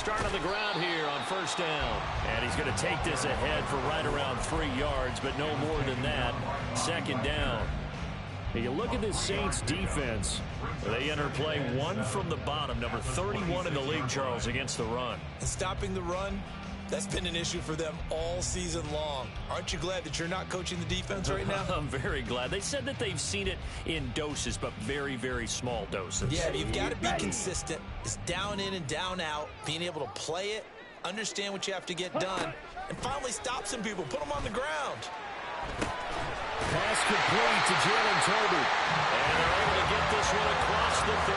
start on the ground here on first down. And he's going to take this ahead for right around 3 yards, but no more than that. Second down. You look at this Saints defense. They enter play one from the bottom, number 31 in the league, Charles, against the run. And stopping the run, that's been an issue for them all season long. Aren't you glad that you're not coaching the defense right now? I'm very glad. They said that they've seen it in doses, but very, very small doses. Yeah, you've got to be consistent. It's down in and down out, being able to play it, understand what you have to get done, and finally stop some people, put them on the ground. Pass complete to Jalen Tolbert. And they're able to get this one across the 35.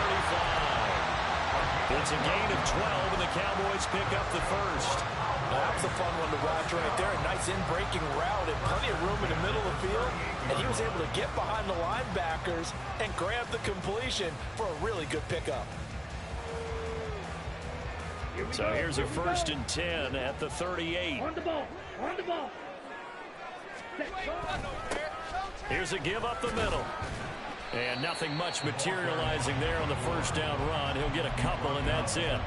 It's a gain of 12, and the Cowboys pick up the first. Now, that was a fun one to watch right there. A nice in-breaking route and plenty of room in the middle of the field. And he was able to get behind the linebackers and grab the completion for a really good pickup. So here's a 1st and 10 at the 38. On the ball. On the ball. Here's a give up the middle. And nothing much materializing there on the first down run. He'll get a couple, and that's it.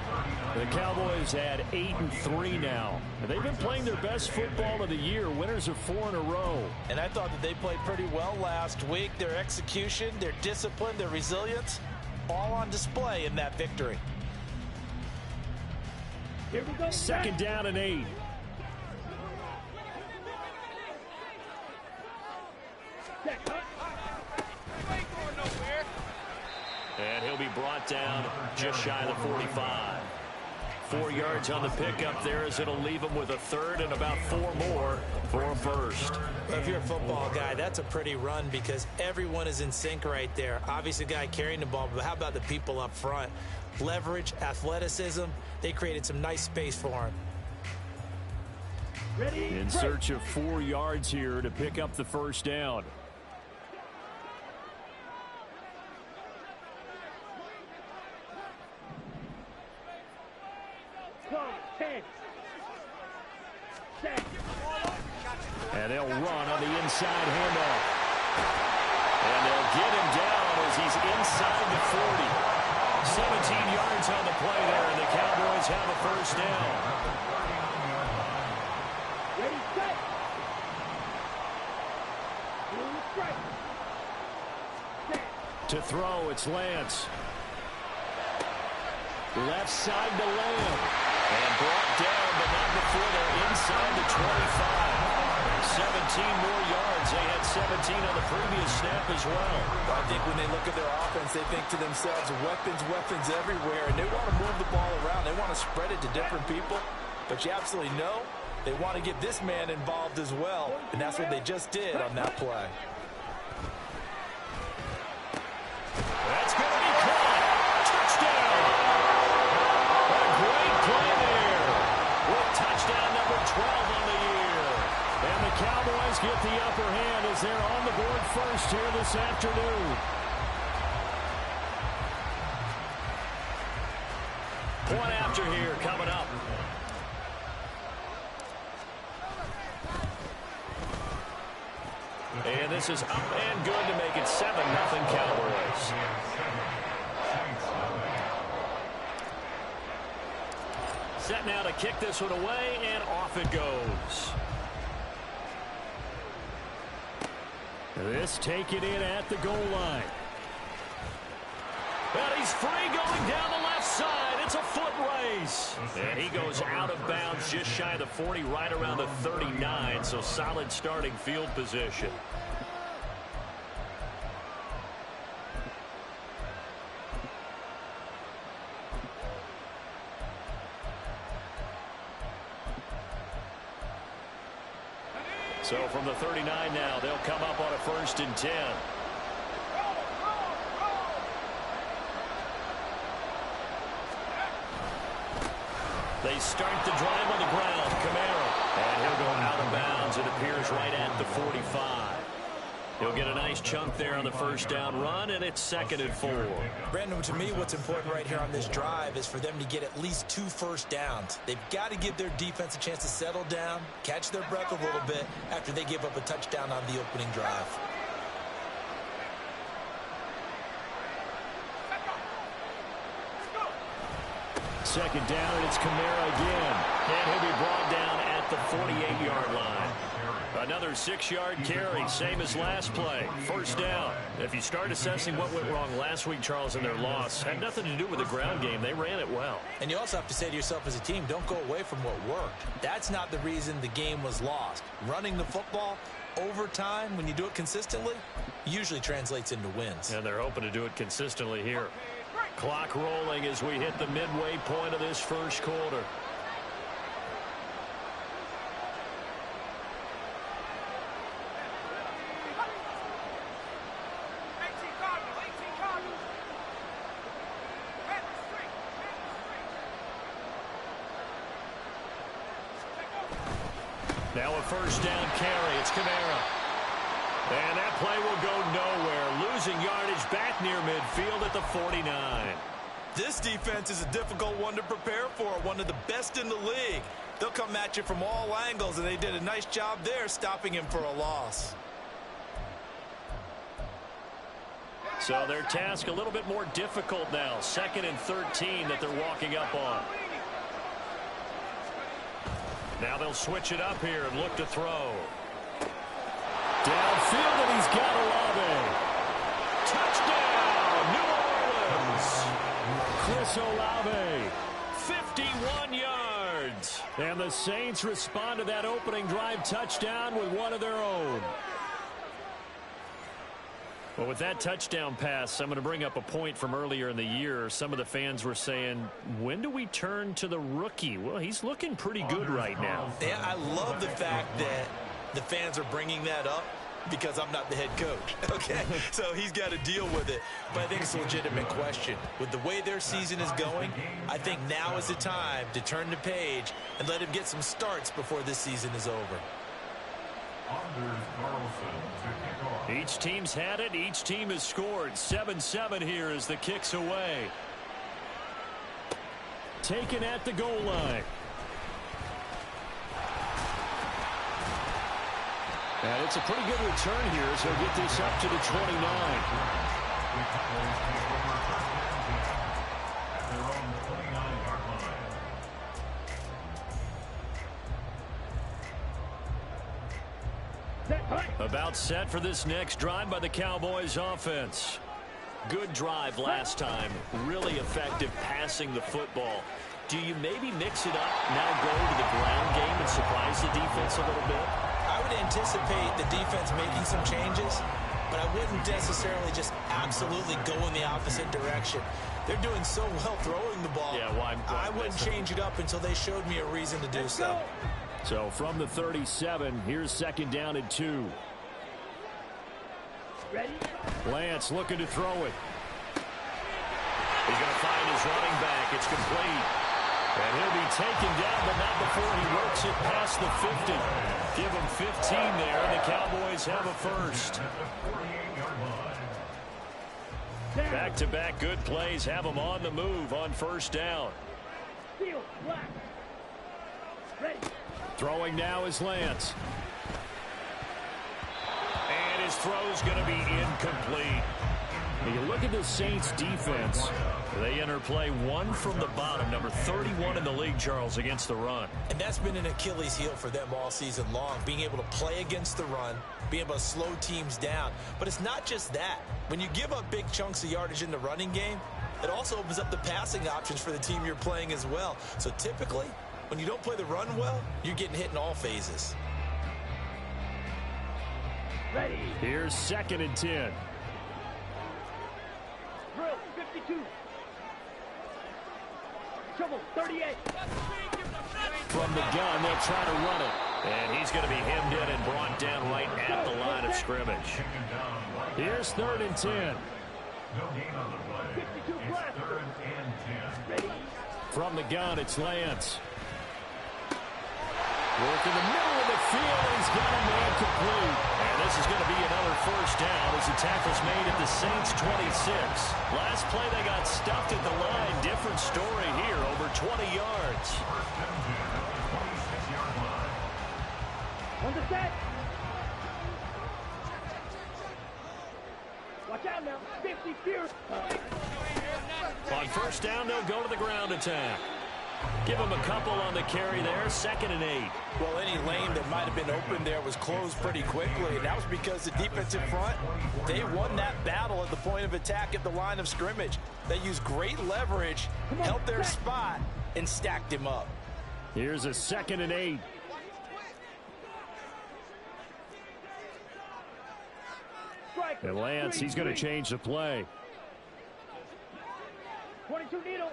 The Cowboys had 8-3 now. They've been playing their best football of the year. Winners of 4 in a row. And I thought that they played pretty well last week. Their execution, their discipline, their resilience, all on display in that victory. Here we go. Second down and 8. And he'll be brought down just shy of the 45. 4 yards on the pickup there as it'll leave him with a third and about 4 more for a first. Well, if you're a football guy, that's a pretty run because everyone is in sync right there. Obviously, the guy carrying the ball, but how about the people up front? Leverage, athleticism, they created some nice space for him. Ready? In search of 4 yards here to pick up the first down. And they'll run on the inside handoff. And they'll get him down as he's inside the 40. 17 yards on the play there, and the Cowboys have a first down. Ready, set. To throw, it's Lance. Left side to Lamb. And brought down, but not before they're inside the 25. 17 more yards. They had 17 on the previous snap as well. I think when they look at their offense, they think to themselves, weapons, weapons everywhere, and they want to move the ball around. They want to spread it to different people, but you absolutely know they want to get this man involved as well, and that's what they just did on that play. That's going to be caught. Touchdown. What a great play there. With touchdown number 12 on the year. And the Cowboys get the upper hand as they're on the board first here this afternoon. Point after here coming up. And this is up and good to make it 7-0 Cowboys. Set now to kick this one away, and off it goes. This taken in at the goal line. And he's free going down the left side. It's a foot race. And he goes out of bounds just shy of the 40, right around the 39. So solid starting field position. So from the 39 now, they'll come up on a 1st and 10. They start the drive on the ground. Kamara. And he'll go out of bounds. It appears right at the 45. He'll get a nice chunk there on the first down run, and it's 2nd and 4. Brandon, to me, what's important right here on this drive is for them to get at least 2 first downs. They've got to give their defense a chance to settle down, catch their breath a little bit after they give up a touchdown on the opening drive. second down, and it's Kamara again. And he'll be brought down at the 48-yard line. Another 6-yard carry, same as last play. First down. If you start assessing what went wrong last week, Charles, in their loss, had nothing to do with the ground game. They ran it well. And you also have to say to yourself as a team, don't go away from what worked. That's not the reason the game was lost. Running the football over time, when you do it consistently, usually translates into wins. And they're hoping to do it consistently here. Clock rolling as we hit the midway point of this first quarter. Now a first down carry. It's Kamara. And that play will go nowhere. Losing yardage back near midfield at the 49. This defense is a difficult one to prepare for. One of the best in the league. They'll come at you from all angles, and they did a nice job there stopping him for a loss. So their task a little bit more difficult now. 2nd and 13 that they're walking up on. Now they'll switch it up here and look to throw. Downfield, and he's got Olave. Touchdown, New Orleans. Chris Olave, 51 yards. And the Saints respond to that opening drive touchdown with one of their own. Well, with that touchdown pass, I'm going to bring up a point from earlier in the year. Some of the fans were saying, when do we turn to the rookie? Well, he's looking pretty good right now. Yeah, I love the fact that the fans are bringing that up because I'm not the head coach. Okay, so he's got to deal with it. But I think it's a legitimate question. With the way their season is going, I think now is the time to turn the page and let him get some starts before this season is over. Each team's had it. Each team has scored. 7-7 here as the kick's away. Taken at the goal line. And it's a pretty good return here, so he'll get this up to the 29. About set for this next drive by the Cowboys offense. Good drive last time. Really effective passing the football. Do you maybe mix it up, now go to the ground game and surprise the defense a little bit? I would anticipate the defense making some changes, but I wouldn't necessarily just absolutely go in the opposite direction. They're doing so well throwing the ball. Yeah, well, I wouldn't change it up until they showed me a reason to do so. So from the 37, here's 2nd down and 2. Ready? Lance looking to throw it. He's going to find his running back. It's complete. And he'll be taken down, but not before he works it past the 50. Give him 15 there, and the Cowboys have a first. Back-to-back good plays have them on the move on first down. Field, black. Ready. Throwing now is Lance. And his throw's going to be incomplete. When you look at the Saints defense, they enter play one from the bottom, number 31 in the league, Charles, against the run. And that's been an Achilles heel for them all season long, being able to play against the run, being able to slow teams down. But it's not just that. When you give up big chunks of yardage in the running game, it also opens up the passing options for the team you're playing as well. So typically, when you don't play the run well, you're getting hit in all phases. Ready. Here's 2nd and 10. Drill, 52. Trouble, 38. From the gun, they'll try to run it. And he's going to be hemmed in and brought down right at the line of scrimmage. Here's 3rd and 10. 52 black. Ready. From the gun, it's Lance. Work in the middle of the field. He's got a man complete. And this is going to be another first down as the tackle's made at the Saints 26. Last play they got stuffed at the line. Different story here, over 20 yards. On the set. Watch out now. 50 fear. On first down, they'll go to the ground attack. Give him a couple on the carry there. 2nd and 8. Well, any lane that might have been open there was closed pretty quickly, and that was because the defensive front, they won that battle at the point of attack at the line of scrimmage. They used great leverage, held their spot, and stacked him up. Here's a 2nd and 8. And Lance, he's going to change the play. 22 needle.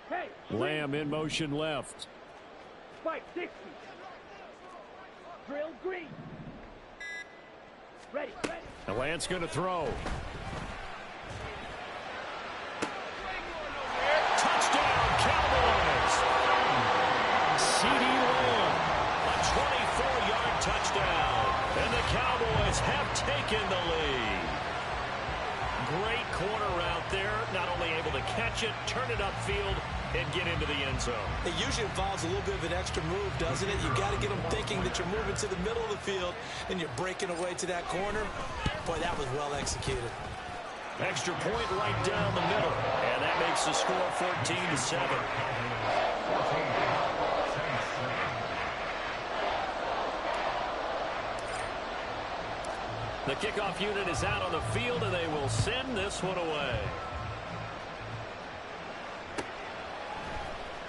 Hey, Lamb in motion left. Spike 60. Drill green. Ready. And Lance going to throw. Touchdown, Cowboys! C.D. Lamb, a 24-yard touchdown. And the Cowboys have taken the lead. Great corner route there. Not only able to catch it, turn it upfield, and get into the end zone. It usually involves a little bit of an extra move, doesn't it? You've got to get them thinking that you're moving to the middle of the field and you're breaking away to that corner. Boy, that was well executed. Extra point right down the middle. And that makes the score 14-7. The kickoff unit is out on the field, and they will send this one away.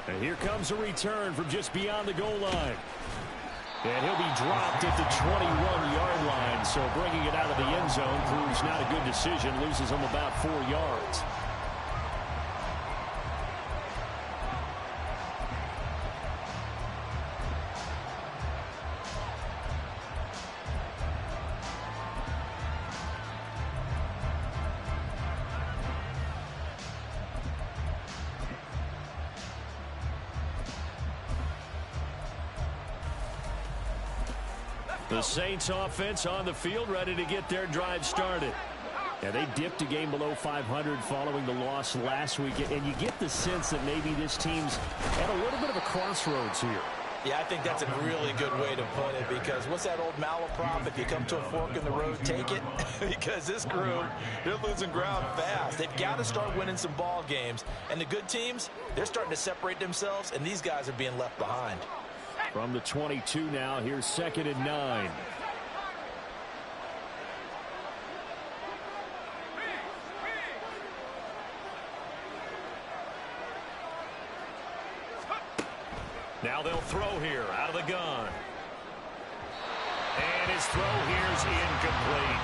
And here comes a return from just beyond the goal line. And he'll be dropped at the 21-yard line, so bringing it out of the end zone proves not a good decision, loses him about 4 yards. The Saints offense on the field, ready to get their drive started. Yeah, they dipped a game below 500 following the loss last week, and you get the sense that maybe this team's at a little bit of a crossroads here. Yeah, I think that's a really good way to put it, because what's that old malaprop? If you come to a fork in the road, take it. Because this group, they're losing ground fast. They've got to start winning some ball games. And the good teams, they're starting to separate themselves, and these guys are being left behind. From the 22 now, here's 2nd and 9. Now they'll throw here out of the gun. And his throw here's incomplete.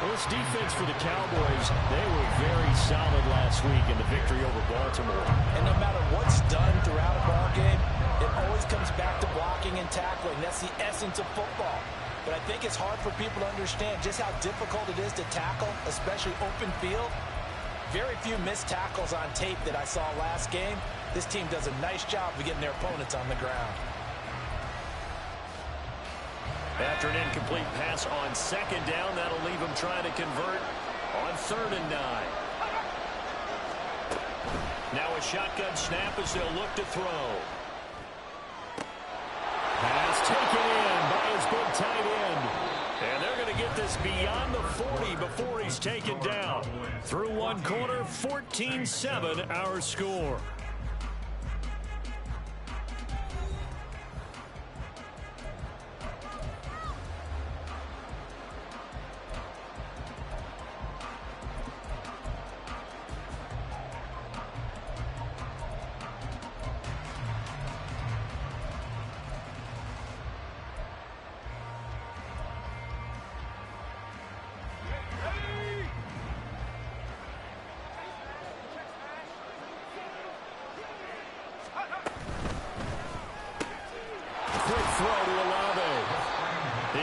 Well, this defense for the Cowboys, they were very solid last week in the victory over Baltimore. And no matter what's done throughout a ball game, it always comes back to blocking and tackling. That's the essence of football. But I think it's hard for people to understand just how difficult it is to tackle, especially open field. Very few missed tackles on tape that I saw last game. This team does a nice job of getting their opponents on the ground. After an incomplete pass on 2nd down, that'll leave them trying to convert on 3rd and 9. Now a shotgun snap as they'll look to throw. Pass taken in by his big tight end. And they're going to get this beyond the 40 before he's taken down. Through one quarter, 14-7 our score.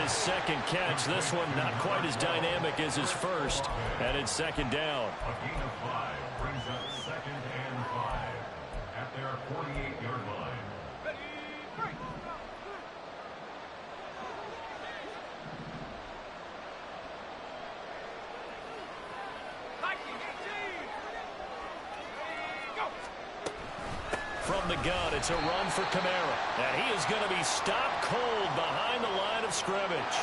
Second catch. This one not quite as dynamic as his first. And it's 2nd down. A gain of 5 brings up 2nd and 5 at their 48-yard line. Ready, break. From the gun, it's a run for Kamara. And he is going to be stopped cold behind the line of scrimmage.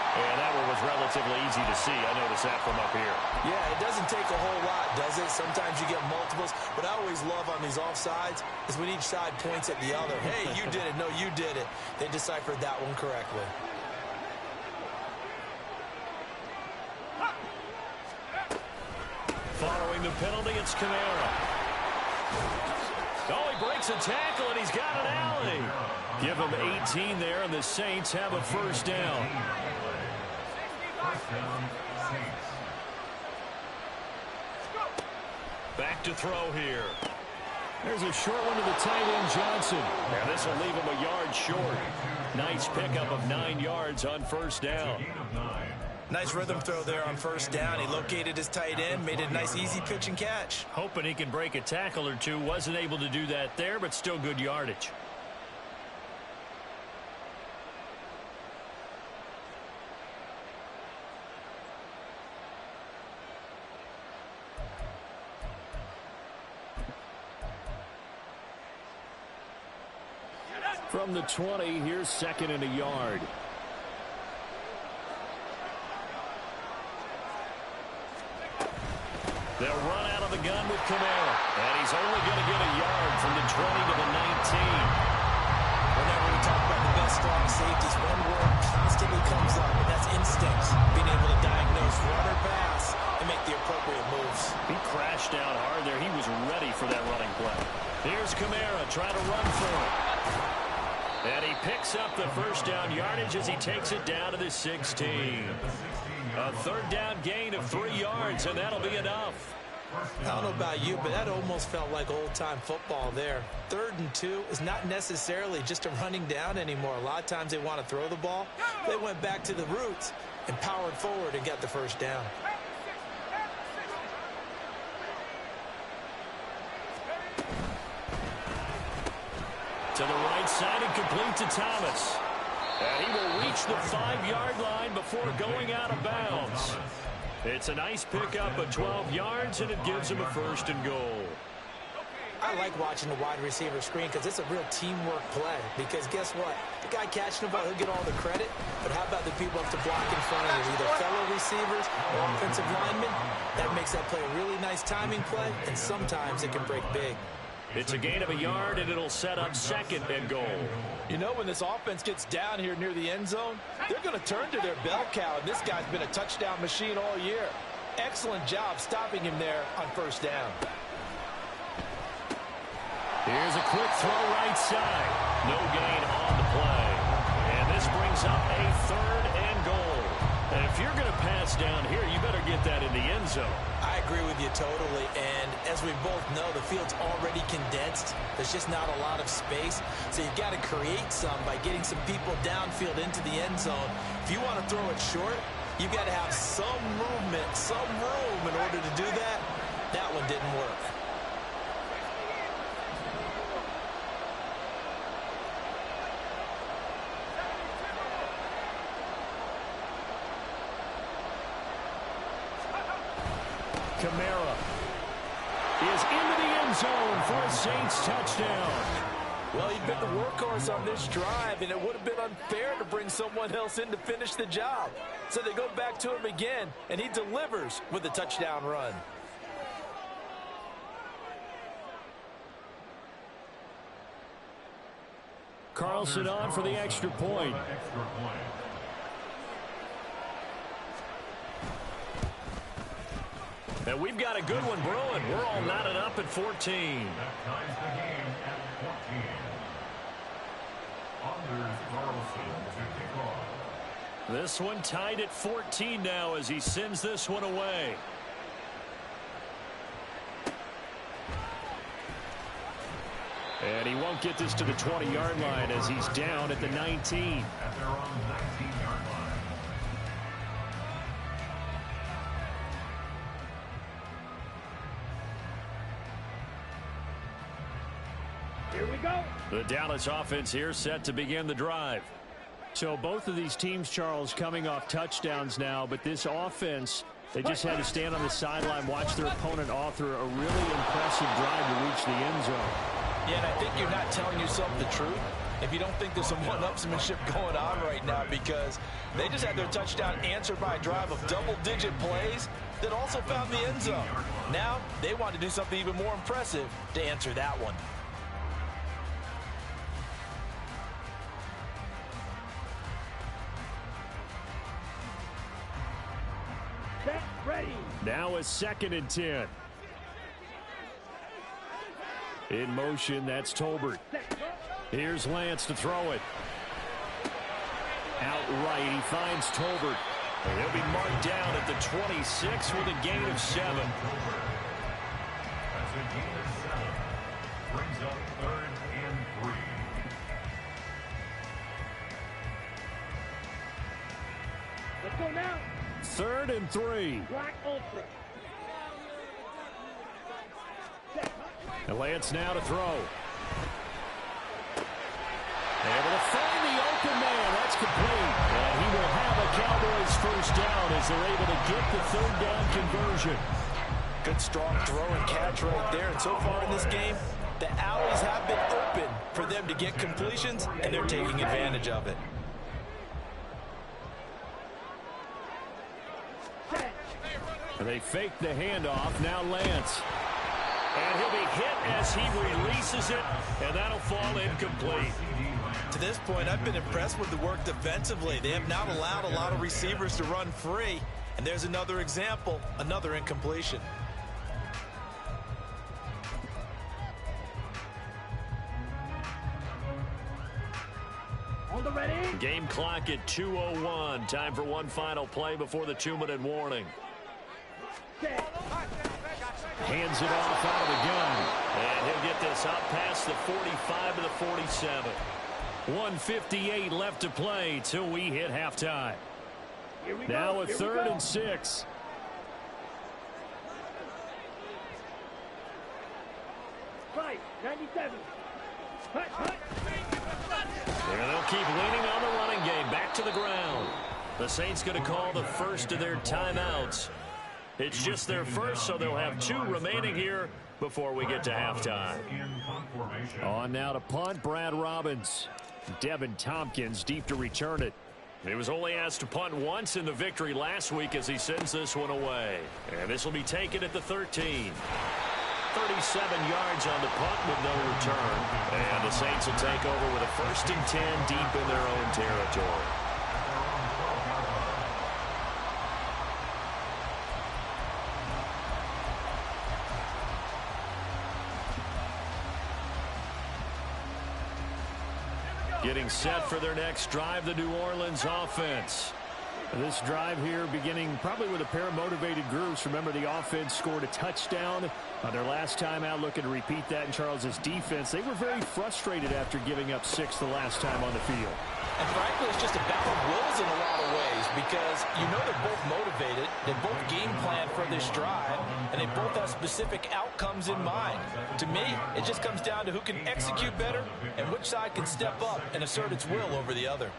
And that one was relatively easy to see. I noticed that from up here. Yeah, it doesn't take a whole lot, does it? Sometimes you get multiples. What I always love on these offsides is when each side points at the other. Hey, you did it. No, you did it. They deciphered that one correctly. Following the penalty, it's Kamara. Oh, he breaks a tackle, and he's got an alley. Give him 18 there, and the Saints have a first down. First down, Saints. Back to throw here. There's a short one to the tight end, Johnson. Now this will leave him a yard short. Nice pickup of 9 yards on first down. Nice rhythm throw there on first down. He located his tight end, made it a nice easy pitch and catch. Hoping he can break a tackle or two. Wasn't able to do that there, but still good yardage. From the 20, here's second and a yard. They'll run out of the gun with Kamara. And he's only going to get a yard from the 20 to the 19. Whenever we talk about the best strong safeties, one word constantly comes up, and that's instinct. Being able to diagnose run or pass and make the appropriate moves. He crashed down hard there. He was ready for that running play. Here's Kamara trying to run for it. And he picks up the first down yardage as he takes it down to the 16. A third down gain of 3 yards, and that'll be enough. I don't know about you, but that almost felt like old-time football there. 3rd and 2 is not necessarily just a running down anymore. A lot of times they want to throw the ball. They went back to the roots and powered forward and got the first down. To the right side and complete to Thomas. And he will reach the 5-yard line before going out of bounds. It's a nice pickup of 12 yards, and it gives him a first and goal. I like watching the wide receiver screen because it's a real teamwork play. Because guess what? The guy catching the ball, he'll get all the credit. But how about the people up to block in front of him, either fellow receivers or offensive linemen? That makes that play a really nice timing play, and sometimes it can break big. It's a gain of a yard, and it'll set up second and goal. You know, when this offense gets down here near the end zone, they're going to turn to their bell cow, and this guy's been a touchdown machine all year. Excellent job stopping him there on first down. Here's a quick throw right side. No gain on the play. And this brings up a 3rd and goal. And if you're going to pass down here, you better get that in the end zone. I agree with you totally, and as we both know, the field's already condensed. There's just not a lot of space, so you've got to create some by getting some people downfield into the end zone. If you want to throw it short, you've got to have some movement, some room in order to do that. That one didn't work. Kamara is into the end zone for a Saints touchdown. Well, he'd been the workhorse on this drive, and it would have been unfair to bring someone else in to finish the job. So they go back to him again, and he delivers with a touchdown run. Carlson on for the extra point. And we've got a good one brewing. We're all knotted up at 14. That ties the game at 14. Anders Carlson to kick off. This one tied at 14 now as he sends this one away. And he won't get this to the 20-yard line as he's down at the 19. At their own 19-yard line. The Dallas offense here set to begin the drive. So both of these teams, Charles, coming off touchdowns now, but this offense, they just had to stand on the sideline, watch their opponent author a really impressive drive to reach the end zone. Yeah, and I think you're not telling yourself the truth. if you don't think there's some one-upsmanship going on right now, because they just had their touchdown answered by a drive of double-digit plays that also found the end zone. Now they want to do something even more impressive to answer that one. Ready. Now a 2nd and 10. In motion, that's Tolbert. Here's Lance to throw it. Outright, he finds Tolbert. And he'll be marked down at the 26 with a gain of 7. That's a gain of 7. Brings up 3rd and 3. Let's go now. 3rd and 3. Black ultra. And Lance now to throw. Able to find the open man. That's complete. And he will have a Cowboys first down as they're able to get the 3rd down conversion. Good strong throw and catch right there. And so far in this game, the alleys have been open for them to get completions, and they're taking advantage of it. They fake the handoff. Now Lance. And he'll be hit as he releases it, and that'll fall incomplete. To this point, I've been impressed with the work defensively. They have not allowed a lot of receivers to run free. And there's another example, another incompletion. On the ready. Game clock at 2:01. Time for one final play before the 2-minute warning. Hands it off out of the gun. And he'll get this up past the 45 to the 47. 1:58 left to play till we hit halftime. Now a 3rd and 6. Right, 97. And they'll keep leaning on the running game. Back to the ground. The Saints going to call the first of their timeouts. It's just their first, so they'll have 2 remaining here before we get to halftime. On now to punt, Brad Robbins. Devin Tompkins deep to return it. He was only asked to punt once in the victory last week as he sends this one away. And this will be taken at the 13. 37 yards on the punt with no return. And the Saints will take over with a 1st and 10 deep in their own territory. Getting set for their next drive, the New Orleans offense. This drive here beginning probably with a pair of motivated groups. Remember, the offense scored a touchdown on their last time out, looking to repeat that in Charles's defense. They were very frustrated after giving up 6 the last time on the field. And frankly, it's just a battle of wills in a lot of ways, because you know they're both motivated, they both game plan for this drive, and they both have specific outcomes in mind. To me, it just comes down to who can execute better and which side can step up and assert its will over the other.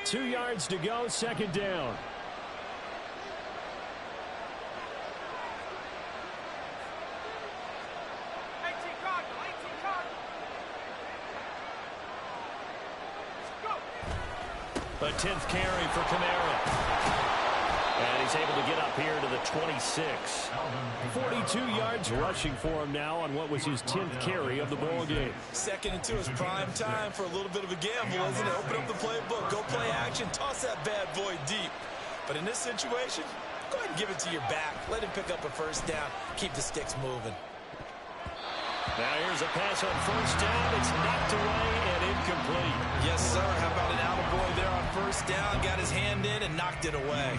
Two yards to go, 2nd down. A 10th carry for Kamara. And he's able to get up here to the 26. 42 yards rushing for him now on what was his 10th carry of the ball game. 2nd and 2 is prime time for a little bit of a gamble, isn't it? Open up the playbook, go play action, toss that bad boy deep. But in this situation, go ahead and give it to your back. Let him pick up a 1st down. Keep the sticks moving. Now here's a pass on 1st down. It's knocked away and incomplete. Yes, sir. How about an attaboy there on 1st down? Got his hand in and knocked it away.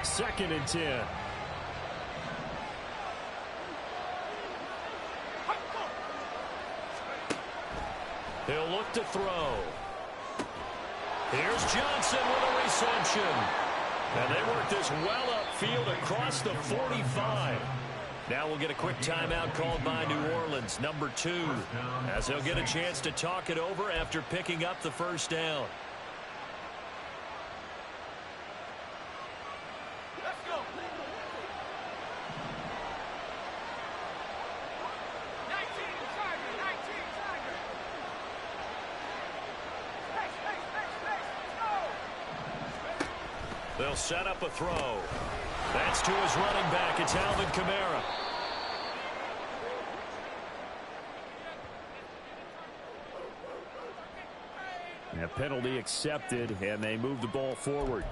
Second and 10. He'll look to throw. Here's Johnson with a reception. And they work this well field across the 45. Now we'll get a quick timeout called by New Orleans, number 2, as they'll get a chance to talk it over after picking up the first down. They'll set up a throw. That's to his running back. It's Alvin Kamara. A penalty accepted, and they move the ball forward.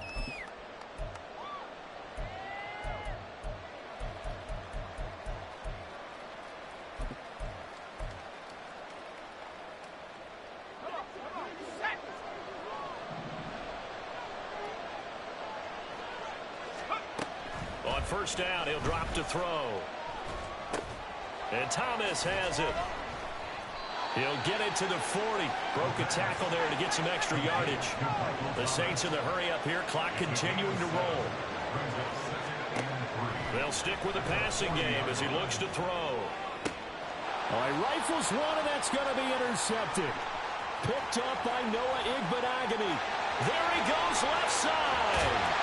On first down, he'll drop to throw. And Thomas has it. He'll get it to the 40. Broke a tackle there to get some extra yardage. The Saints in the hurry up here. Clock continuing to roll. They'll stick with the passing game as he looks to throw. Oh, he rifles one, and that's going to be intercepted. Picked up by Noah Igbenogany. There he goes, left side.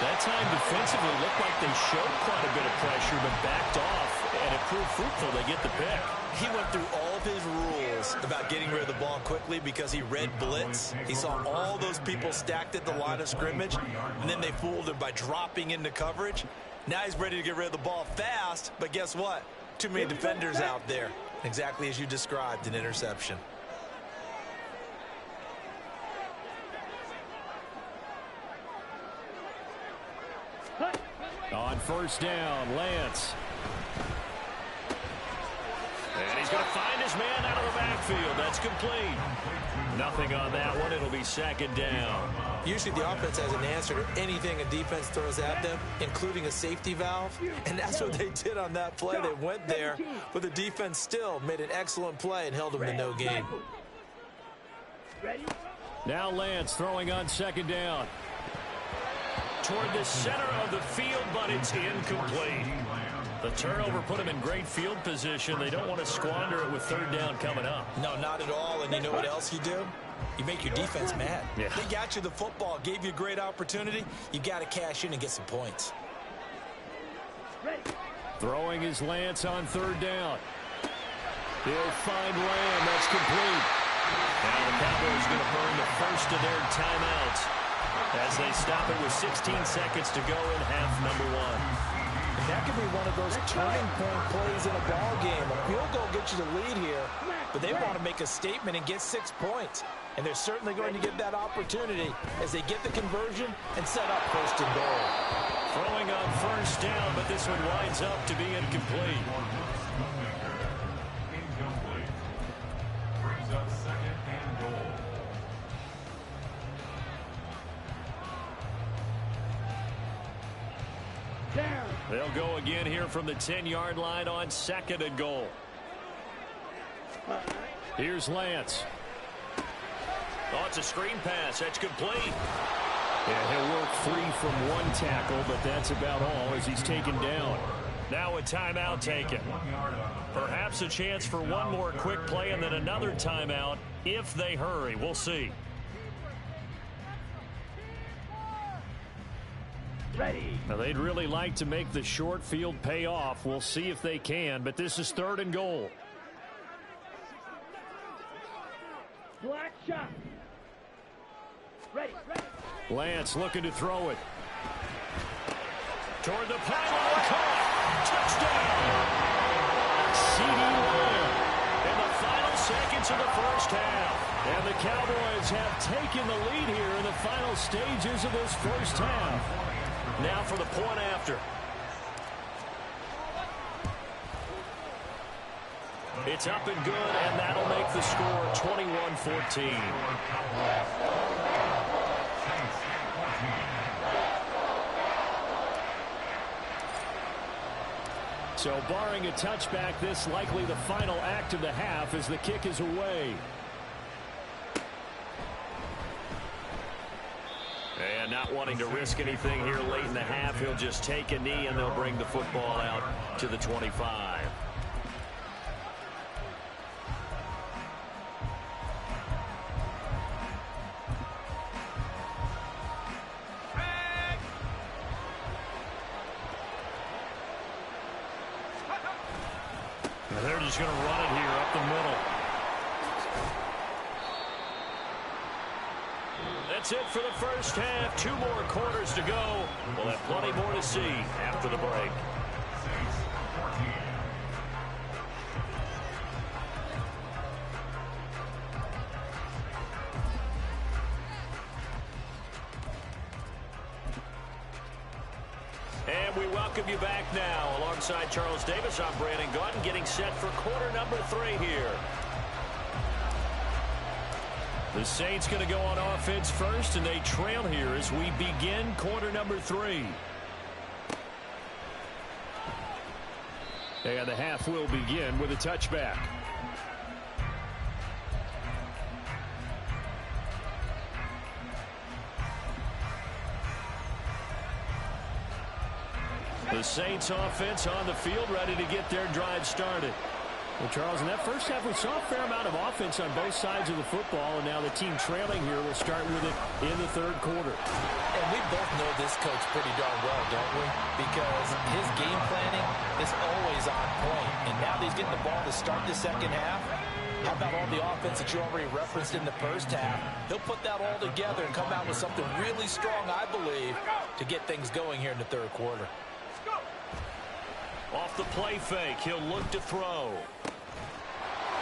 That time defensively looked like they showed quite a bit of pressure but backed off, and it proved fruitful. They get the pick. He went through all of his rules about getting rid of the ball quickly because he read blitz. He saw all those people stacked at the line of scrimmage, and then they fooled him by dropping into coverage. Now he's ready to get rid of the ball fast, but guess what? Too many defenders out there. Exactly as you described, an interception. On first down, Lance. And he's going to find his man out of the backfield. That's complete. Nothing on that one. It'll be second down. Usually the offense has an answer to anything a defense throws at them, including a safety valve. And that's what they did on that play. They went there, but the defense still made an excellent play and held them to no gain. Now Lance throwing on second down. Toward the center of the field, but it's incomplete. The turnover put them in great field position. They don't want to squander it with third down coming up. No, not at all. And you know what else you do? You make your defense mad. Yeah. They got you the football, gave you a great opportunity. You got to cash in and get some points. Throwing his Lance on third down. He'll find Lamb. That's complete. Now the Cowboys going to burn the first of their timeouts as they stop it with 16 seconds to go in half number 1. That could be one of those turning point plays in a ball game. A field goal gets you the lead here, but they want to make a statement and get 6 points. And they're certainly going to get that opportunity as they get the conversion and set up first and goal. Throwing on first down, but this one winds up to be incomplete. Incomplete. Brings up second and goal. They'll go again here from the 10-yard line on second and goal. Here's Lance. Oh, it's a screen pass. That's complete. Yeah, he'll work free from one tackle, but that's about all as he's taken down. Now a timeout taken. Perhaps a chance for one more quick play and then another timeout if they hurry. We'll see. Now, they'd really like to make the short field pay off. We'll see if they can, but this is third and goal. Black shot. Ready. Lance looking to throw it. Toward the pylon, caught. Touchdown. CeeDee Lamb in the final seconds of the first half. And the Cowboys have taken the lead here in the final stages of this first half. Now for the point after. It's up and good, and that'll make the score 21-14. So barring a touchback, this likely the final act of the half as the kick is away. And not wanting to risk anything here late in the half, he'll just take a knee and they'll bring the football out to the 25. And they're just going to run it here up the middle. That's it for the first half. 2 more quarters to go. We'll have plenty more to see after the break. And we welcome you back now. Alongside Charles Davis, I'm Brandon Gaudin, getting set for quarter number 3 here. The Saints going to go on offense first, and they trail here as we begin quarter number 3. And the half will begin with a touchback. The Saints offense on the field, ready to get their drive started. Well, Charles, in that first half, we saw a fair amount of offense on both sides of the football, and now the team trailing here will start with it in the third quarter. And we both know this coach pretty darn well, don't we? Because his game planning is always on point. And now that he's getting the ball to start the second half, how about all the offense that you already referenced in the first half? He'll put that all together and come out with something really strong, I believe, to get things going here in the third quarter. Off the play fake, he'll look to throw.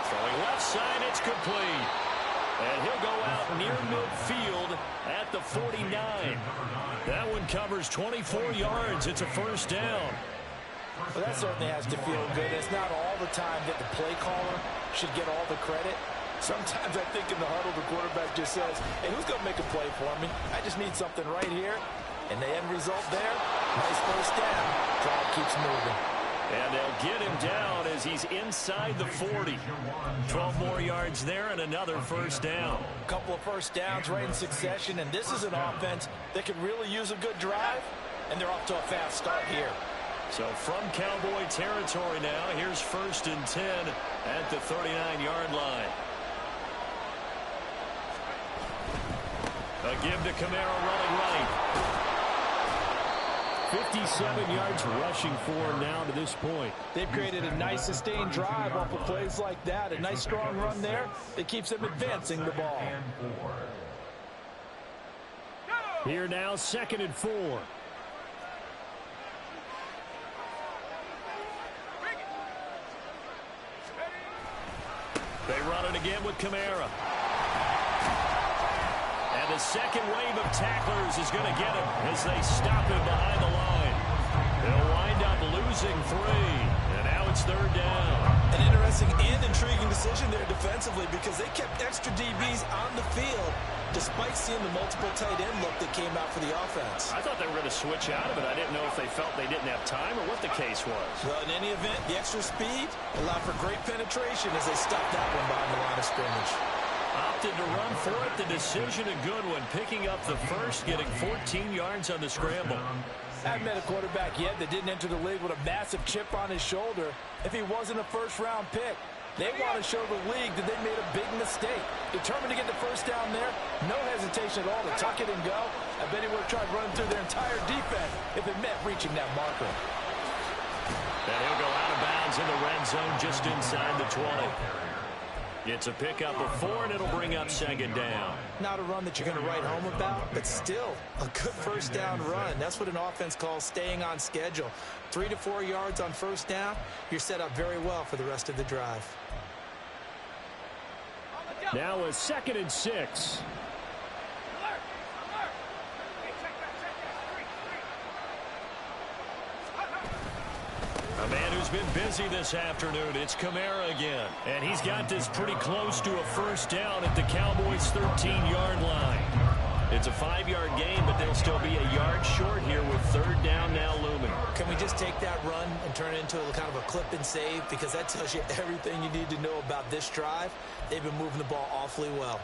Throwing left side, it's complete. And he'll go out near midfield at the 49. That one covers 24 yards. It's a first down. Well, that certainly has to feel good. It's not all the time that the play caller should get all the credit. Sometimes I think in the huddle, the quarterback just says, hey, who's going to make a play for me? I just need something right here. And the end result there, nice first down. Drive keeps moving. And they'll get him down as he's inside the 40. 12 more yards there and another first down. A couple of first downs right in succession, and this is an offense that could really use a good drive, and they're off to a fast start here. So from Cowboy territory now, here's 1st and 10 at the 39-yard line. A give to Kamara running right. 57 yards rushing for him now to this point. They've created a nice sustained drive off of plays like that. A nice strong run there that keeps them advancing the ball. Here now, 2nd and 4. They run it again with Kamara. And the second wave of tacklers is going to get him as they stop him behind the line. They'll wind up losing 3. And now it's 3rd down. An interesting and intriguing decision there defensively because they kept extra DBs on the field despite seeing the multiple tight end look that came out for the offense. I thought they were going to switch out of it. I didn't know if they felt they didn't have time or what the case was. Well, in any event, the extra speed allowed for great penetration as they stopped that one behind the line of scrimmage. Opted to run for it. The decision a good one. Picking up the first, getting 14 yards on the scramble. I haven't met a quarterback yet that didn't enter the league with a massive chip on his shoulder if he wasn't a first-round pick. They want to show the league that they made a big mistake. Determined to get the first down there. No hesitation at all to tuck it and go. I bet he would have tried running through their entire defense if it meant reaching that marker. And he'll go out of bounds in the red zone just inside the 20. It's a pickup of 4, and it'll bring up 2nd down. Not a run that you're going to write home about, but still a good first down run. That's what an offense calls staying on schedule. 3 to 4 yards on first down, you're set up very well for the rest of the drive. Now a 2nd and 6. A man who's been busy this afternoon, it's Kamara again. And he's got this pretty close to a first down at the Cowboys' 13-yard line. It's a 5-yard gain, but they'll still be a yard short here with 3rd down now looming. Can we just take that run and turn it into a kind of a clip and save? Because that tells you everything you need to know about this drive. They've been moving the ball awfully well.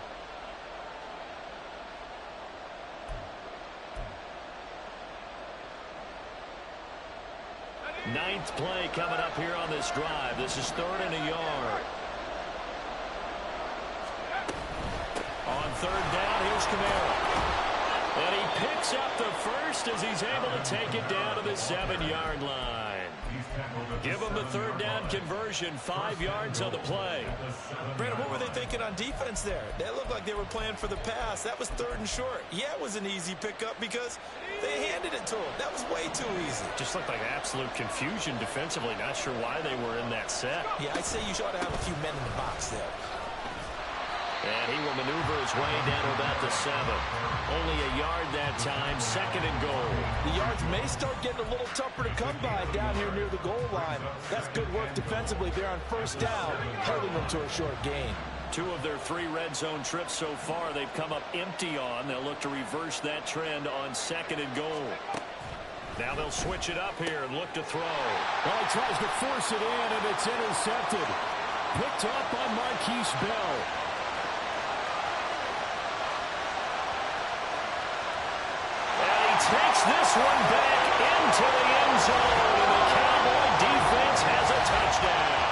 Ninth play coming up here on this drive. This is 3rd and a yard. On 3rd down, here's Kamara. And he picks up the first as he's able to take it down to the 7-yard line. Give him the 3rd down conversion, 5 yards on the play. Brandon, what were they thinking on defense there? They looked like they were playing for the pass. That was 3rd and short. Yeah, it was an easy pickup because they handed it to him. That was way too easy. Just looked like absolute confusion defensively. Not sure why they were in that set. Yeah, I'd say you ought to have a few men in the box there. And he will maneuver his way down to about the 7. Only a yard that time, 2nd and goal. The yards may start getting a little tougher to come by down here near the goal line. That's good work defensively there on 1st down, holding them to a short gain. 2 of their 3 red zone trips so far they've come up empty on. They'll look to reverse that trend on 2nd and goal. Now they'll switch it up here and look to throw. Well, he tries to force it in, and it's intercepted. Picked up by Marquise Bell. Takes this one back into the end zone, and the Cowboy defense has a touchdown.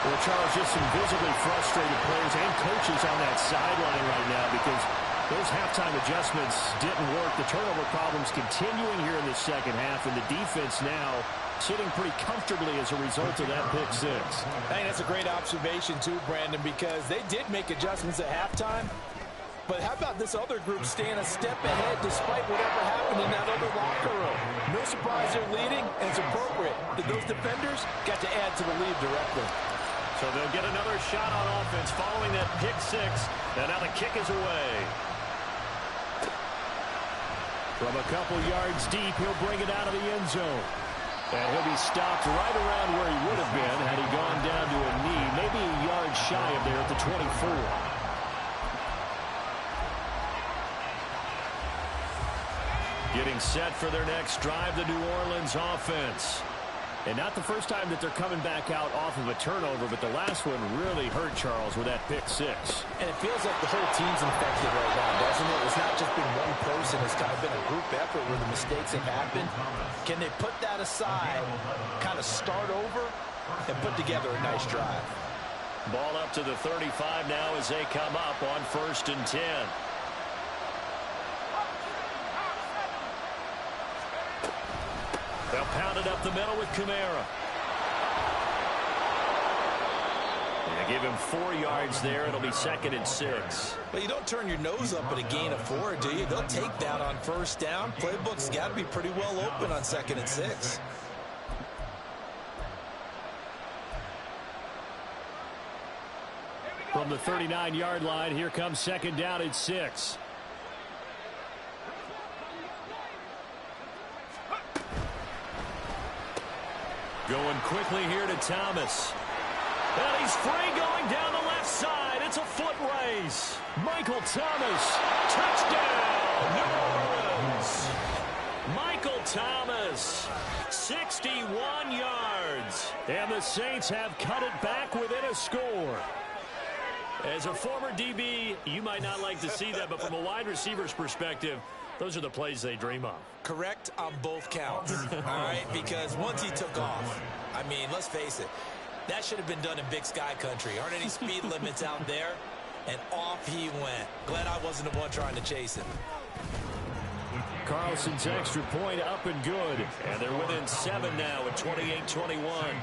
Well, Charles, just some visibly frustrated players and coaches on that sideline right now because those halftime adjustments didn't work. The turnover problems continuing here in the 2nd half, and the defense now sitting pretty comfortably as a result of that pick 6. I think that's a great observation, too, Brandon, because they did make adjustments at halftime. But how about this other group staying a step ahead despite whatever happened in that other locker room? No surprise they're leading, and it's appropriate that those defenders got to add to the lead directly. So they'll get another shot on offense following that pick 6. And now the kick is away. From a couple yards deep, he'll bring it out of the end zone. And he'll be stopped right around where he would have been had he gone down to a knee, maybe a yard shy of there at the 24. Getting set for their next drive, the New Orleans offense. And not the first time that they're coming back out off of a turnover, but the last one really hurt Charles with that pick 6. And it feels like the whole team's infected right now, doesn't it? It's not just been one person. It's kind of been a group effort where the mistakes have happened. Can they put that aside, kind of start over, and put together a nice drive? Ball up to the 35 now as they come up on 1st and 10. They'll pound it up the middle with Kamara. They give him 4 yards there. It'll be 2nd and 6. But you don't turn your nose up at a gain of 4, do you? They'll take that on 1st down. Playbook's got to be pretty well open on 2nd and 6. From the 39-yard line, here comes 2nd down and 6. Going quickly here to Thomas. And he's free going down the left side. It's a foot race. Michael Thomas. Touchdown, New Orleans. Michael Thomas, 61 yards. And the Saints have cut it back within a score. As a former DB, you might not like to see that, but from a wide receiver's perspective, those are the plays they dream of. Correct on both counts, all right? Because once he took off, I mean, let's face it, that should have been done in Big Sky country. Aren't any speed limits out there? And off he went. Glad I wasn't the one trying to chase him. Carlson's extra point up and good. And they're within 7 now at 28-21.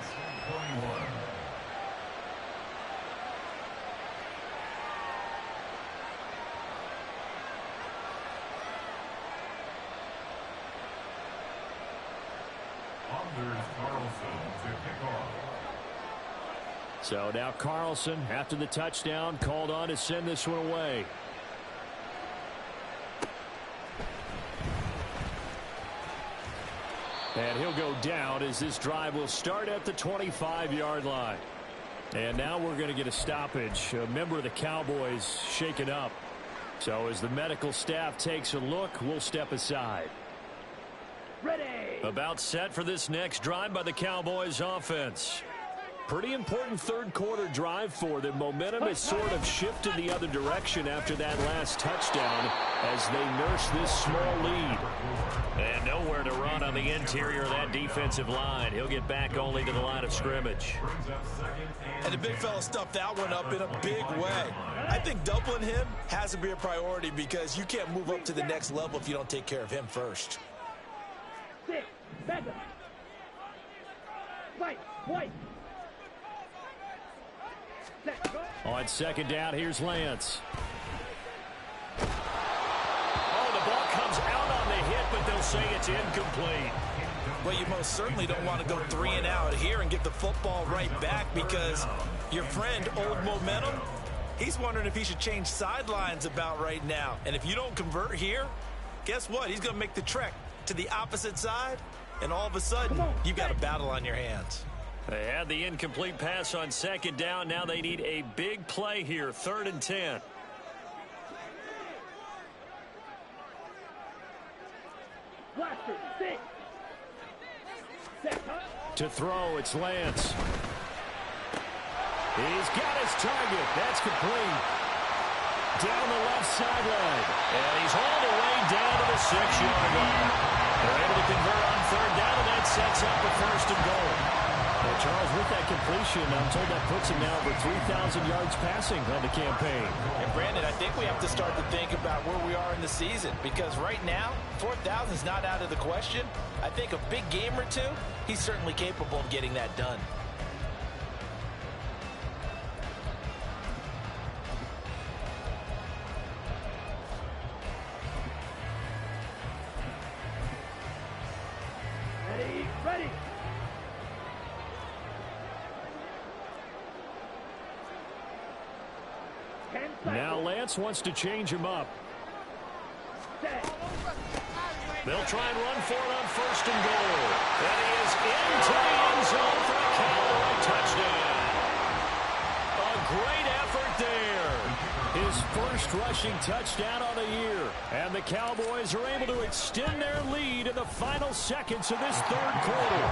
So now Carlson, after the touchdown, called on to send this one away. And he'll go down as this drive will start at the 25-yard line. And now we're going to get a stoppage. A member of the Cowboys shaken up. So as the medical staff takes a look, we'll step aside. Ready. About set for this next drive by the Cowboys offense. Pretty important third-quarter drive for them. Momentum has sort of shifted the other direction after that last touchdown as they nurse this small lead. And nowhere to run on the interior of that defensive line. He'll get back only to the line of scrimmage. And the big fella stuffed that one up in a big way. I think doubling him has to be a priority because you can't move up to the next level if you don't take care of him first. Six, better. Fight, white. On second down, here's Lance. Oh, the ball comes out on the hit, but they'll say it's incomplete. Well, you most certainly don't want to go 3 and out here and get the football right back because your friend, Old Momentum, he's wondering if he should change sidelines about right now. And if you don't convert here, guess what? He's going to make the trek to the opposite side, and all of a sudden, you've got a battle on your hands. They had the incomplete pass on second down. Now they need a big play here, 3rd and 10. Blaster, six. To throw, it's Lance. He's got his target. That's complete. Down the left sideline. And he's hauled away down to the 6-yard line. They're able to convert on 3rd down, and that sets up a 1st and goal. Well, Charles, with that completion, I'm told that puts him now over 3,000 yards passing on the campaign. And, Brandon, I think we have to start to think about where we are in the season because right now, 4,000 is not out of the question. I think a big game or two, he's certainly capable of getting that done. Ready. Now Lance wants to change him up. They'll try and run for it on 1st and goal. And he is into the end zone for a Cowboy touchdown. A great effort there. His first rushing touchdown of the year. And the Cowboys are able to extend their lead in the final seconds of this 3rd quarter.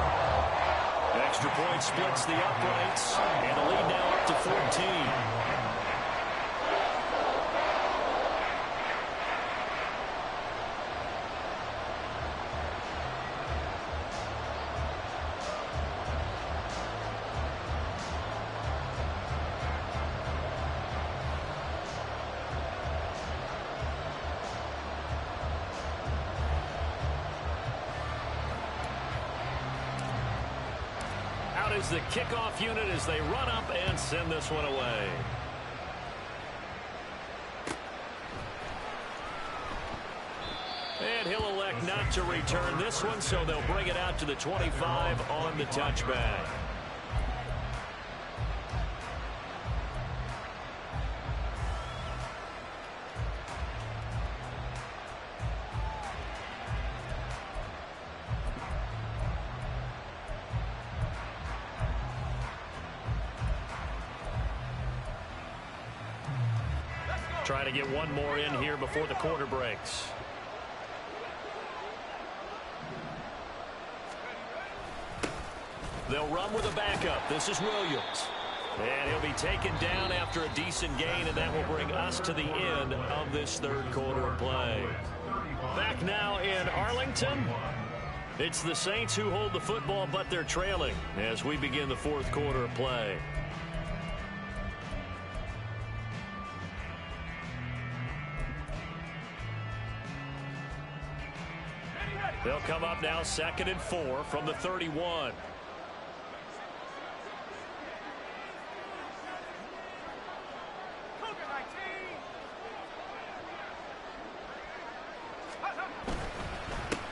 Extra point splits the uprights. And the lead now up to 14. Is the kickoff unit as they run up and send this one away. And he'll elect not to return this one, so they'll bring it out to the 25 on the touchback. Try to get one more in here before the quarter breaks. They'll run with a backup. This is Williams. And he'll be taken down after a decent gain, and that will bring us to the end of this 3rd quarter of play. Back now in Arlington. It's the Saints who hold the football, but they're trailing as we begin the 4th quarter of play. They'll come up now 2nd and 4 from the 31.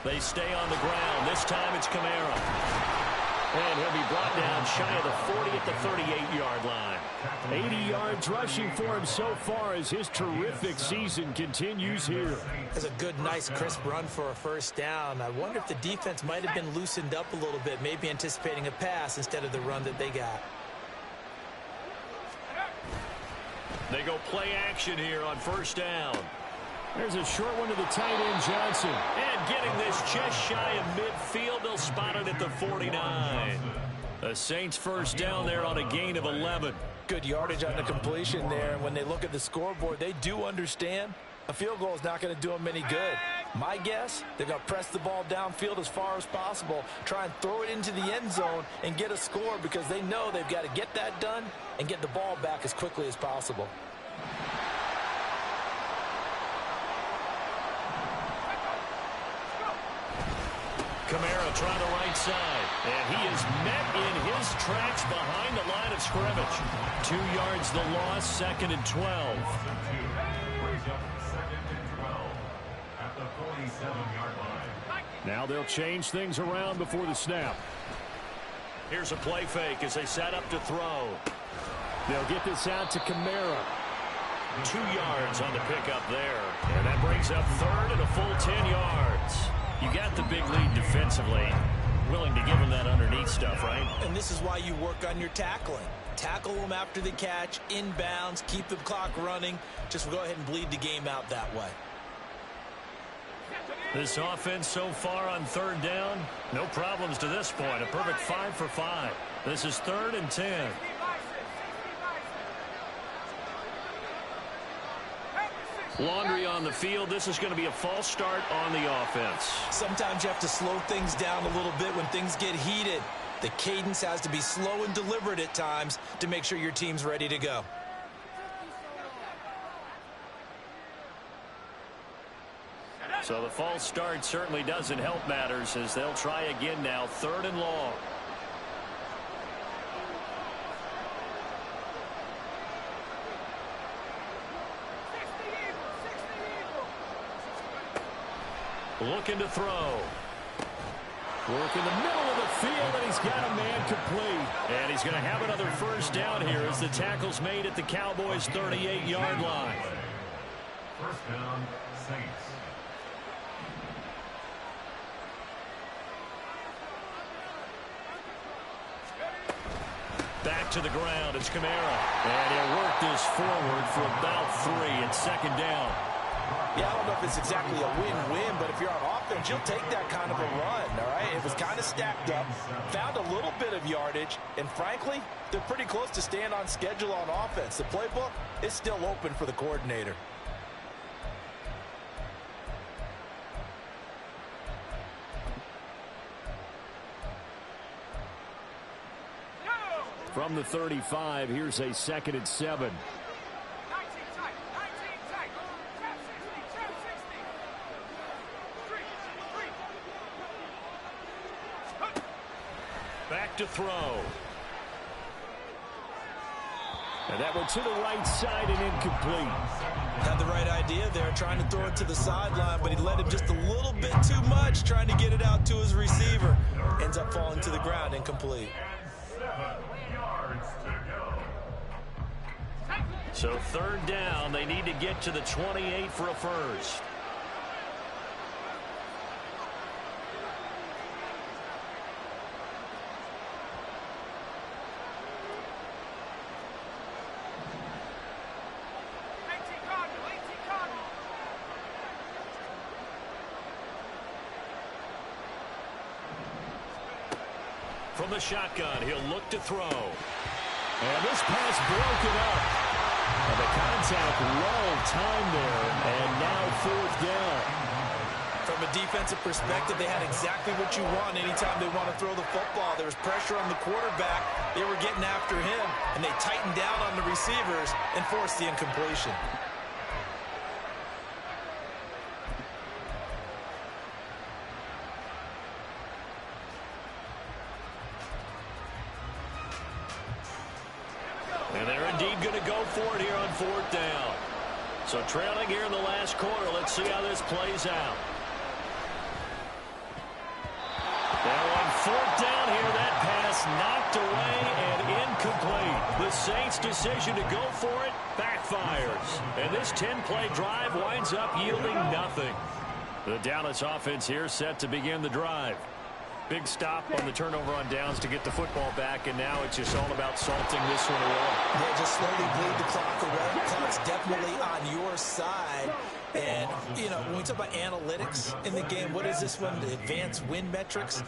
They stay on the ground. This time it's Kamara. And he'll be brought down shy of the 40 at the 38-yard line. 80 yards rushing for him so far as his terrific season continues here. That's a good, nice, crisp run for a 1st down. I wonder if the defense might have been loosened up a little bit, maybe anticipating a pass instead of the run that they got. They go play action here on 1st down. There's a short one to the tight end, Johnson. And getting this just shy of midfield, they'll spot it at the 49. The Saints first down there on a gain of 11. Good yardage on the completion there. And when they look at the scoreboard, they do understand a field goal is not going to do them any good. My guess, they're going to press the ball downfield as far as possible, try and throw it into the end zone and get a score because they know they've got to get that done and get the ball back as quickly as possible. Kamara trying the right side, and he is met in his tracks behind the line of scrimmage. 2 yards the loss, 2nd and 12. Brings up 2nd and 12 at the 47-yard line. Now they'll change things around before the snap. Here's a play fake as they set up to throw. They'll get this out to Kamara. 2 yards on the pickup there. And that brings up 3rd and a full 10 yards. You got the big lead defensively. Willing to give them that underneath stuff, right? And this is why you work on your tackling. Tackle them after the catch, inbounds, keep the clock running. Just go ahead and bleed the game out that way. This offense so far on 3rd down, no problems to this point. A perfect 5 for 5. This is 3rd and 10. Laundry on the field. This is going to be a false start on the offense. Sometimes you have to slow things down a little bit when things get heated. The cadence has to be slow and deliberate at times to make sure your team's ready to go. So the false start certainly doesn't help matters as they'll try again now. 3rd and long. Looking to throw. Work in the middle of the field, and he's got a man complete. And he's going to have another first down here as the tackle's made at the Cowboys' 38-yard line. First down, Saints. Back to the ground, it's Kamara. And he'll work this forward for about 3 and 2nd down. Yeah, I don't know if it's exactly a win-win, but if you're on offense, you'll take that kind of a run, all right? It was kind of stacked up, found a little bit of yardage, and frankly, they're pretty close to staying on schedule on offense. The playbook is still open for the coordinator. From the 35, here's a 2nd and 7. Back to throw. And that one to the right side and incomplete. Had the right idea there, trying to throw it to the sideline, but he let him just a little bit too much, trying to get it out to his receiver. Ends up falling to the ground, incomplete. And 7 yards to go. So 3rd down, they need to get to the 28 for a first. From the shotgun, he'll look to throw. And this pass broken up. And the contact well timed there. And now 4th down. From a defensive perspective, they had exactly what you want anytime they want to throw the football. There was pressure on the quarterback. They were getting after him, and they tightened down on the receivers and forced the incompletion. And they're indeed going to go for it here on 4th down. So trailing here in the last quarter. Let's see how this plays out. Now on 4th down here, that pass knocked away and incomplete. The Saints' decision to go for it backfires. And this 10-play drive winds up yielding nothing. The Dallas offense here set to begin the drive. Big stop on the turnover on downs to get the football back, and now it's just all about salting this one away. Yeah, just slowly bleed the clock away. it's definitely on your side. And, you know, when we talk about analytics in the game, what is this one? The advanced win metrics?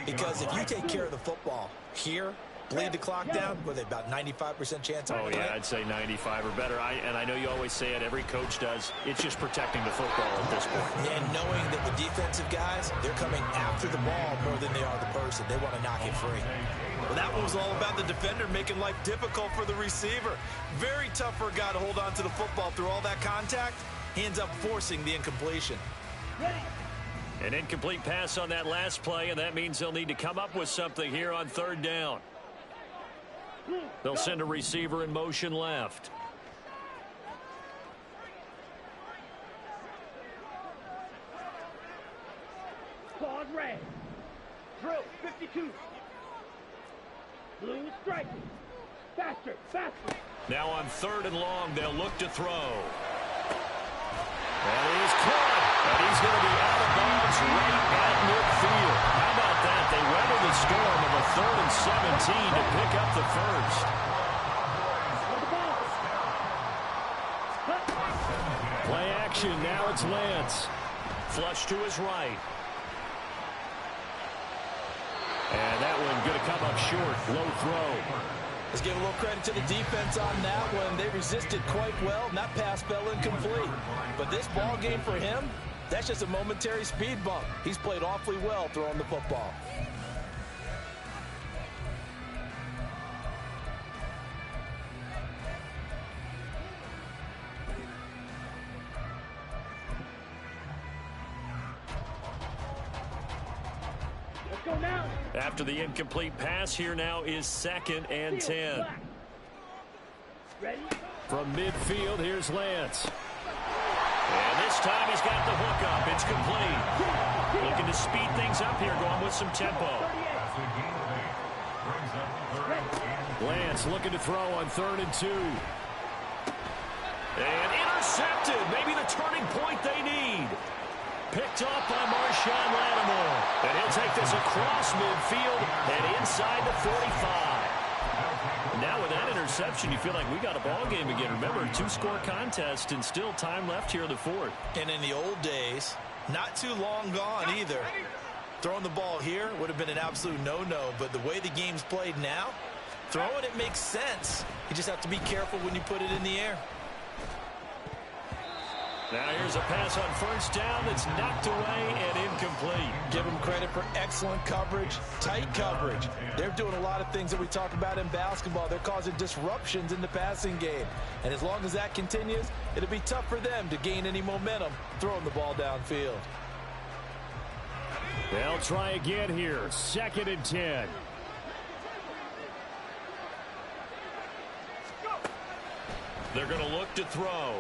Because if you take care of the football here, bleed the clock down, with about 95% chance of winning. Oh, yeah, I'd say 95 or better. And I know you always say it, every coach does. It's just protecting the football at this point. And knowing that the defensive guys, they're coming after the ball more than they are the person. They want to knock it free. Well, that one was all about the defender making life difficult for the receiver. Very tough for a guy to hold on to the football through all that contact. He ends up forcing the incompletion. An incomplete pass on that last play, and that means they'll need to come up with something here on third down. They'll send a receiver in motion left. Pause red. Drill 52. Blue is striking. Faster, faster. Now on third and long, they'll look to throw. And he's caught. And he's going to be out of bounds right at midfield. How about that? They weather the storm of a 3rd and 17 to pick up the first. Play action. Now it's Lance. Flush to his right. And that one going to come up short. Low throw. Let's give a little credit to the defense on that one. They resisted quite well, and that pass fell incomplete. But this ball game for him, that's just a momentary speed bump. He's played awfully well throwing the football. Let's go now. After the incomplete pass, here now is 2nd and 10. Ready? From midfield, here's Lance. And this time he's got the hook up. It's complete. Looking to speed things up here, going with some tempo. Lance looking to throw on 3rd and 2. And intercepted. Maybe the turning point they need. Picked up by Marshawn Lattimore. And he'll take this across midfield and inside the 45. Now with that interception, you feel like we got a ball game again. Remember, 2-score contest and still time left here in the 4th. And in the old days, not too long gone either. Throwing the ball here would have been an absolute no-no, but the way the game's played now, throwing it makes sense. You just have to be careful when you put it in the air. Now here's a pass on 1st down that's knocked away and incomplete. Give them credit for excellent coverage, tight coverage. They're doing a lot of things that we talk about in basketball. They're causing disruptions in the passing game. And as long as that continues, it'll be tough for them to gain any momentum throwing the ball downfield. They'll try again here. 2nd and 10. They're going to look to throw.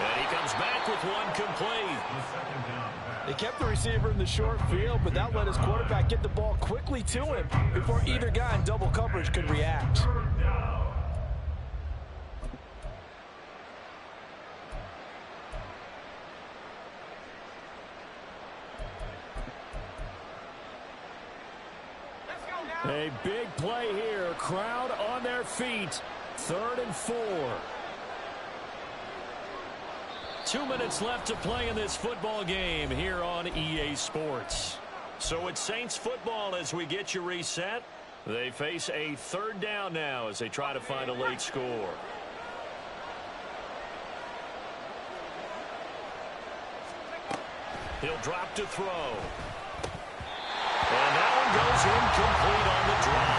And he comes back with one complete. They kept the receiver in the short field, but that let his quarterback get the ball quickly to him before either guy in double coverage could react. A big play here. Crowd on their feet. 3rd and 4. 2 minutes left to play in this football game here on EA Sports. So it's Saints football as we get you reset. They face a 3rd down now as they try to find a late score. He'll drop to throw. And that one goes incomplete on the drop.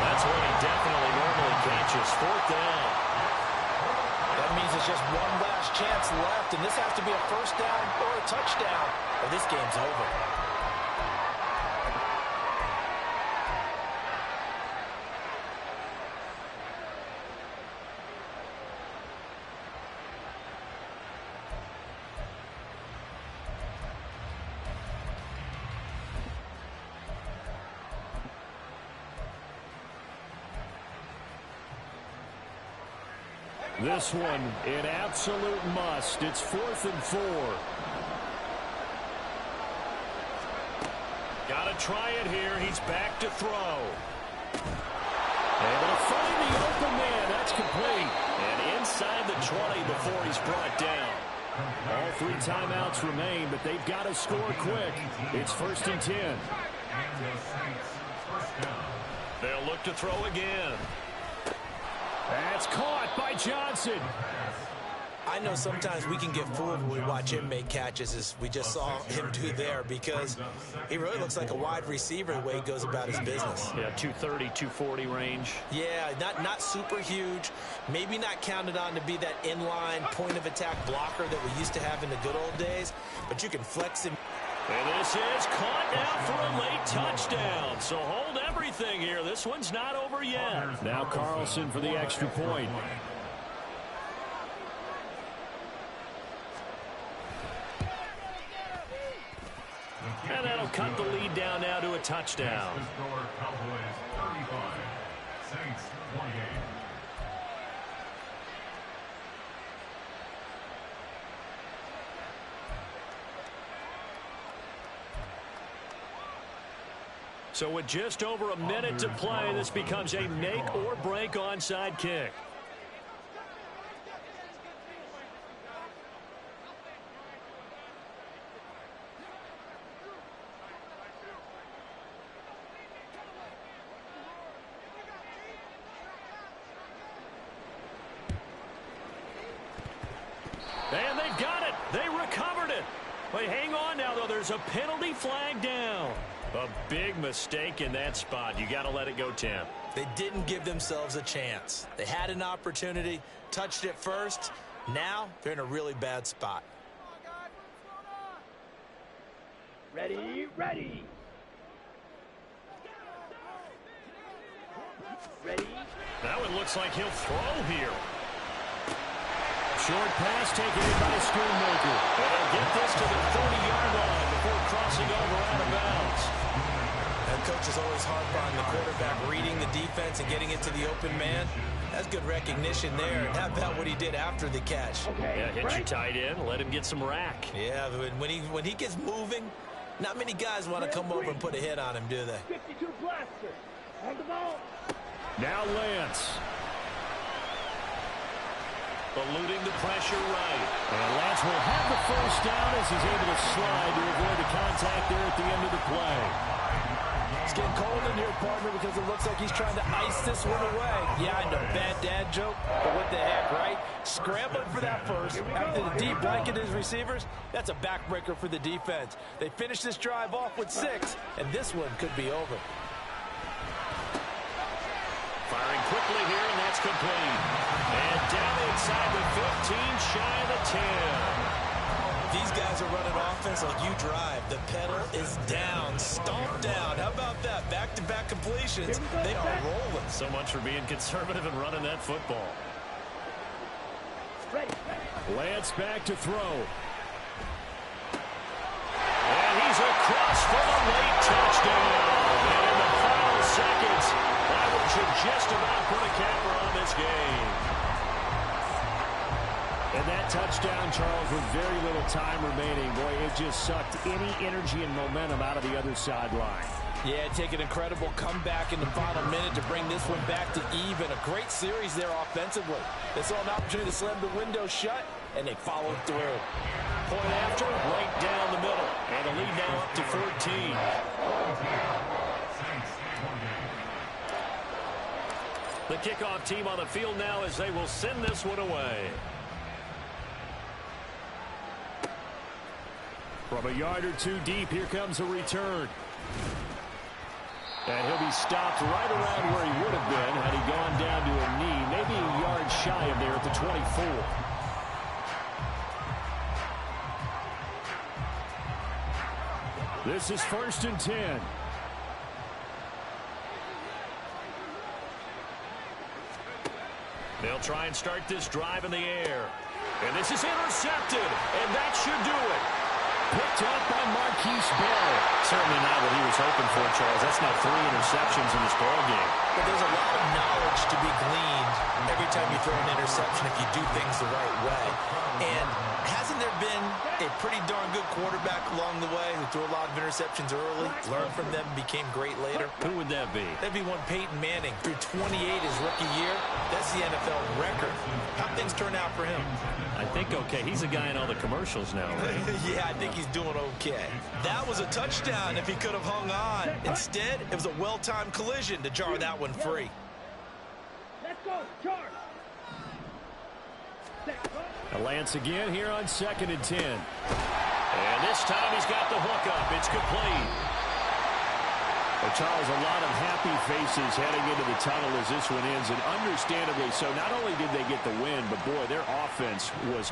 That's one he definitely normally catches. 4th down. That means it's just one last chance left, and this has to be a 1st down or a touchdown, or this game's over. This one, an absolute must. It's 4th and 4. Got to try it here. He's back to throw. Able to find the open man. That's complete. And inside the 20 before he's brought down. All 3 timeouts remain, but they've got to score quick. It's 1st and 10. And the Saints first down. They'll look to throw again. That's caught by Johnson. I know sometimes we can get fooled when we watch him make catches, as we just saw him do there, because he really looks like a wide receiver the way he goes about his business. Yeah, 230, 240 range. Yeah, not super huge, maybe not counted on to be that inline point-of-attack blocker that we used to have in the good old days, but you can flex him. And this is caught now for a late touchdown. So hold everything here. This one's not over yet. Now Carlson for the extra point. And that'll cut the lead down now to a touchdown. The score, Cowboys 35, Saints 28. So with just over a minute to play, this becomes a make or break onside kick. And they've got it. They recovered it. But hang on now, though. There's a penalty flag down. A big mistake in that spot. You got to let it go, Tim. They didn't give themselves a chance. They had an opportunity, touched it first. Now they're in a really bad spot. Ready, ready. Ready. That one looks like he'll throw here. Short pass taken in by Schoonmaker. And they'll get this to the 30-yard line before crossing over out of bounds. And coach is always hard on the quarterback reading the defense and getting it to the open man. That's good recognition there. And how about what he did after the catch? Yeah, hit your tight end, let him get some rack. Yeah, when he gets moving, not many guys want to come over and put a hit on him, do they? 52 blaster. On the ball. Now Lance. Eluding the pressure right. And Lance will have the first down as he's able to slide to avoid the contact there at the end of the play. It's getting cold in here, partner, because it looks like he's trying to ice this one away. Yeah, I know, bad dad joke, but what the heck, right? Scrambling for that first. After the deep blanket his receivers, that's a backbreaker for the defense. They finish this drive off with 6, and this one could be over. Firing quickly here, and that's complete. And down inside the 15, shy of the 10. These guys are running offense like you drive. The pedal is down, stomped down. How about that? Back-to-back completions. They are rolling. So much for being conservative and running that football. Lance back to throw. And he's across for the late touchdown. And in the final seconds, that one should just about put a capper on this game. And that touchdown, Charles, with very little time remaining, boy, it just sucked any energy and momentum out of the other sideline. Yeah, take an incredible comeback in the final minute to bring this one back to even. A great series there offensively. They saw an opportunity to slam the window shut, and they followed through. Point after, right down the middle. And the lead now up to 14. The kickoff team on the field now as they will send this one away. From a yard or two deep, here comes a return. And he'll be stopped right around where he would have been had he gone down to a knee, maybe a yard shy of there at the 24. This is 1st and 10. They'll try and start this drive in the air. And this is intercepted, and that should do it. Picked up by Marquise Bell. Certainly not what he was hoping for, Charles. That's now 3 interceptions in this ballgame. But there's a lot of knowledge to be gleaned every time you throw an interception if you do things the right way. And hasn't there been a pretty darn good quarterback along the way who threw a lot of interceptions early, learned from them, became great later? Who would that be? That'd be one Peyton Manning. Through 28 his rookie year. That's the NFL record. How'd things turn out for him? I think okay. He's a guy in all the commercials now, right? Yeah, I think he's doing okay. That was a touchdown if he could have hung on. Instead, it was a well-timed collision to jar that one free. Let's go, charge. Lance again here on 2nd and 10. And this time he's got the hook up. It's complete. Well, Charles, a lot of happy faces heading into the tunnel as this one ends, and understandably so. Not only did they get the win, but boy, their offense was